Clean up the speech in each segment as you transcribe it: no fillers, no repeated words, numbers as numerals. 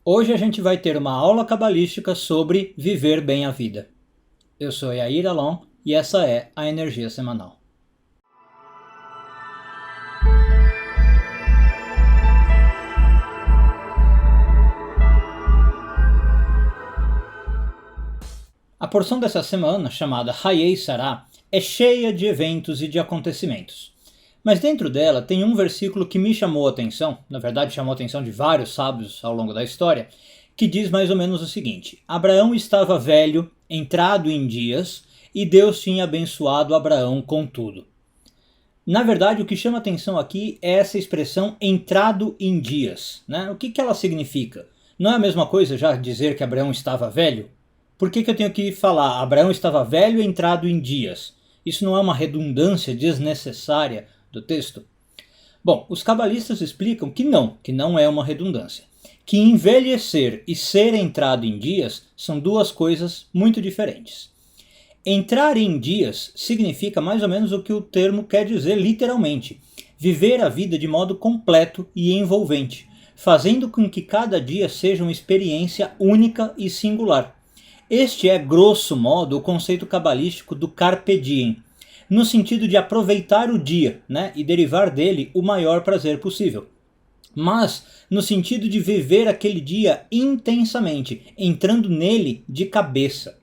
Hoje a gente vai ter uma aula cabalística sobre viver bem a vida. Eu sou Yair Alon e essa é a Energia Semanal. A porção dessa semana, chamada Hayei Sarah, é cheia de eventos e de acontecimentos. Mas dentro dela tem um versículo que me chamou a atenção, na verdade chamou a atenção de vários sábios ao longo da história, que diz mais ou menos o seguinte: Abraão estava velho, entrado em dias, e Deus tinha abençoado Abraão com tudo. Na verdade, o que chama atenção aqui é essa expressão entrado em dias, né? O que ela significa? Não é a mesma coisa já dizer que Abraão estava velho? Por que eu tenho que falar Abraão estava velho e entrado em dias? Isso não é uma redundância desnecessária do texto? Bom, os cabalistas explicam que não é uma redundância. Que envelhecer e ser entrado em dias são duas coisas muito diferentes. Entrar em dias significa mais ou menos o que o termo quer dizer literalmente: viver a vida de modo completo e envolvente, fazendo com que cada dia seja uma experiência única e singular. Este é, grosso modo, o conceito cabalístico do Carpe Diem, no sentido de aproveitar o dia, né, e derivar dele o maior prazer possível. Mas no sentido de viver aquele dia intensamente, entrando nele de cabeça.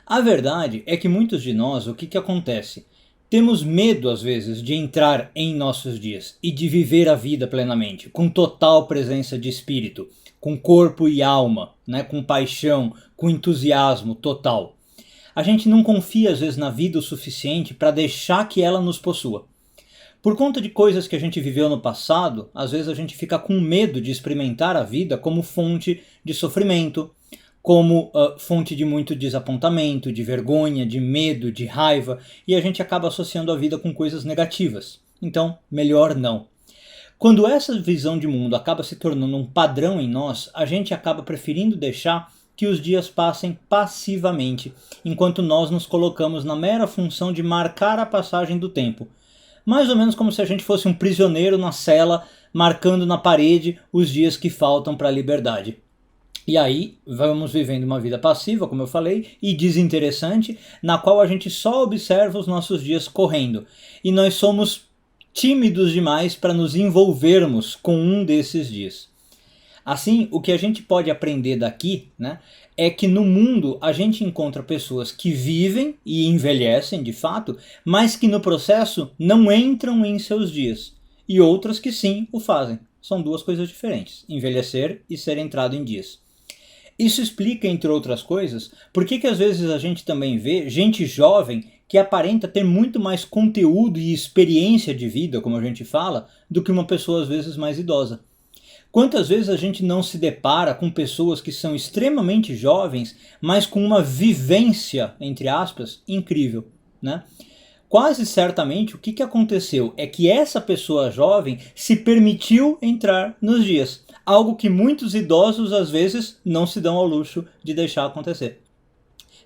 A verdade é que muitos de nós, o que acontece? Temos medo, às vezes, de entrar em nossos dias e de viver a vida plenamente, com total presença de espírito, com corpo e alma, né, com paixão, com entusiasmo total. A gente não confia, às vezes, na vida o suficiente para deixar que ela nos possua. Por conta de coisas que a gente viveu no passado, às vezes a gente fica com medo de experimentar a vida como fonte de sofrimento, como fonte de muito desapontamento, de vergonha, de medo, de raiva, e a gente acaba associando a vida com coisas negativas. Então, melhor não. Quando essa visão de mundo acaba se tornando um padrão em nós, a gente acaba preferindo deixar que os dias passem passivamente, enquanto nós nos colocamos na mera função de marcar a passagem do tempo. Mais ou menos como se a gente fosse um prisioneiro na cela, marcando na parede os dias que faltam para a liberdade. E aí vamos vivendo uma vida passiva, como eu falei, e desinteressante, na qual a gente só observa os nossos dias correndo. E nós somos tímidos demais para nos envolvermos com um desses dias. Assim, o que a gente pode aprender daqui, né, é que no mundo a gente encontra pessoas que vivem e envelhecem de fato, mas que no processo não entram em seus dias. E outras que sim o fazem. São duas coisas diferentes, envelhecer e ser entrado em dias. Isso explica, entre outras coisas, por que às vezes a gente também vê gente jovem que aparenta ter muito mais conteúdo e experiência de vida, como a gente fala, do que uma pessoa às vezes mais idosa. Quantas vezes a gente não se depara com pessoas que são extremamente jovens, mas com uma vivência, entre aspas, incrível, né? Quase certamente o que aconteceu é que essa pessoa jovem se permitiu entrar nos dias, algo que muitos idosos às vezes não se dão ao luxo de deixar acontecer.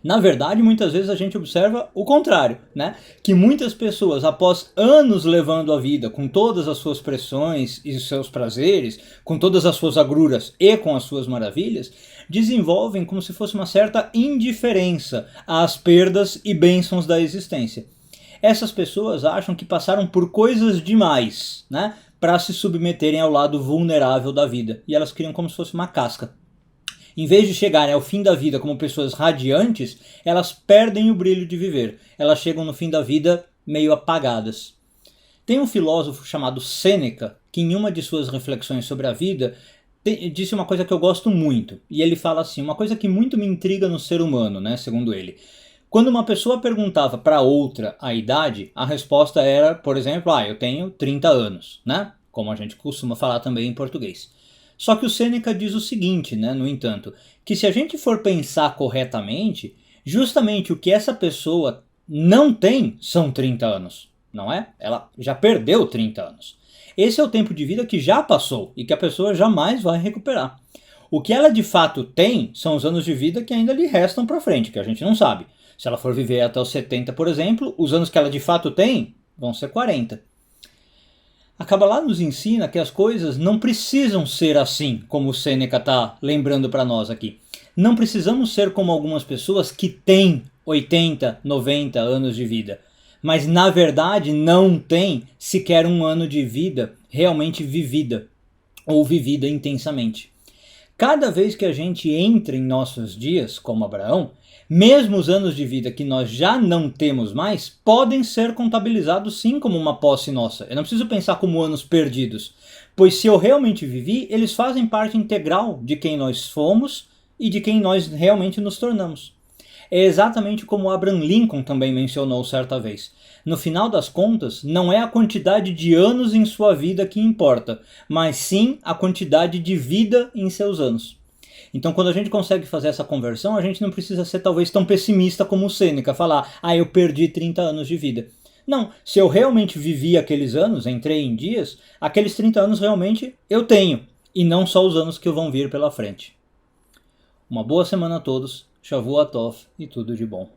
Na verdade, muitas vezes a gente observa o contrário, né? Que muitas pessoas, após anos levando a vida com todas as suas pressões e os seus prazeres, com todas as suas agruras e com as suas maravilhas, desenvolvem como se fosse uma certa indiferença às perdas e bênçãos da existência. Essas pessoas acham que passaram por coisas demais, né, para se submeterem ao lado vulnerável da vida, e elas criam como se fosse uma casca. Em vez de chegarem ao fim da vida como pessoas radiantes, elas perdem o brilho de viver. Elas chegam no fim da vida meio apagadas. Tem um filósofo chamado Sêneca, que em uma de suas reflexões sobre a vida, disse uma coisa que eu gosto muito. E ele fala assim, uma coisa que muito me intriga no ser humano, né, segundo ele. Quando uma pessoa perguntava para outra a idade, a resposta era, por exemplo, eu tenho 30 anos, né? Como a gente costuma falar também em português. Só que o Sêneca diz o seguinte, né, no entanto, que se a gente for pensar corretamente, justamente o que essa pessoa não tem são 30 anos, não é? Ela já perdeu 30 anos. Esse é o tempo de vida que já passou e que a pessoa jamais vai recuperar. O que ela de fato tem são os anos de vida que ainda lhe restam para frente, que a gente não sabe. Se ela for viver até os 70, por exemplo, os anos que ela de fato tem vão ser 40. A Kabbalah nos ensina que as coisas não precisam ser assim, como o Sêneca está lembrando para nós aqui. Não precisamos ser como algumas pessoas que têm 80, 90 anos de vida, mas na verdade não têm sequer um ano de vida realmente vivida, ou vivida intensamente. Cada vez que a gente entra em nossos dias, como Abraão, mesmo os anos de vida que nós já não temos mais, podem ser contabilizados sim como uma posse nossa. Eu não preciso pensar como anos perdidos, pois se eu realmente vivi, eles fazem parte integral de quem nós fomos e de quem nós realmente nos tornamos. É exatamente como Abraham Lincoln também mencionou certa vez. No final das contas, não é a quantidade de anos em sua vida que importa, mas sim a quantidade de vida em seus anos. Então, quando a gente consegue fazer essa conversão, a gente não precisa ser talvez tão pessimista como o Sêneca, falar, eu perdi 30 anos de vida. Não, se eu realmente vivi aqueles anos, entrei em dias, aqueles 30 anos realmente eu tenho, e não só os anos que vão vir pela frente. Uma boa semana a todos, Shavua Tov e tudo de bom.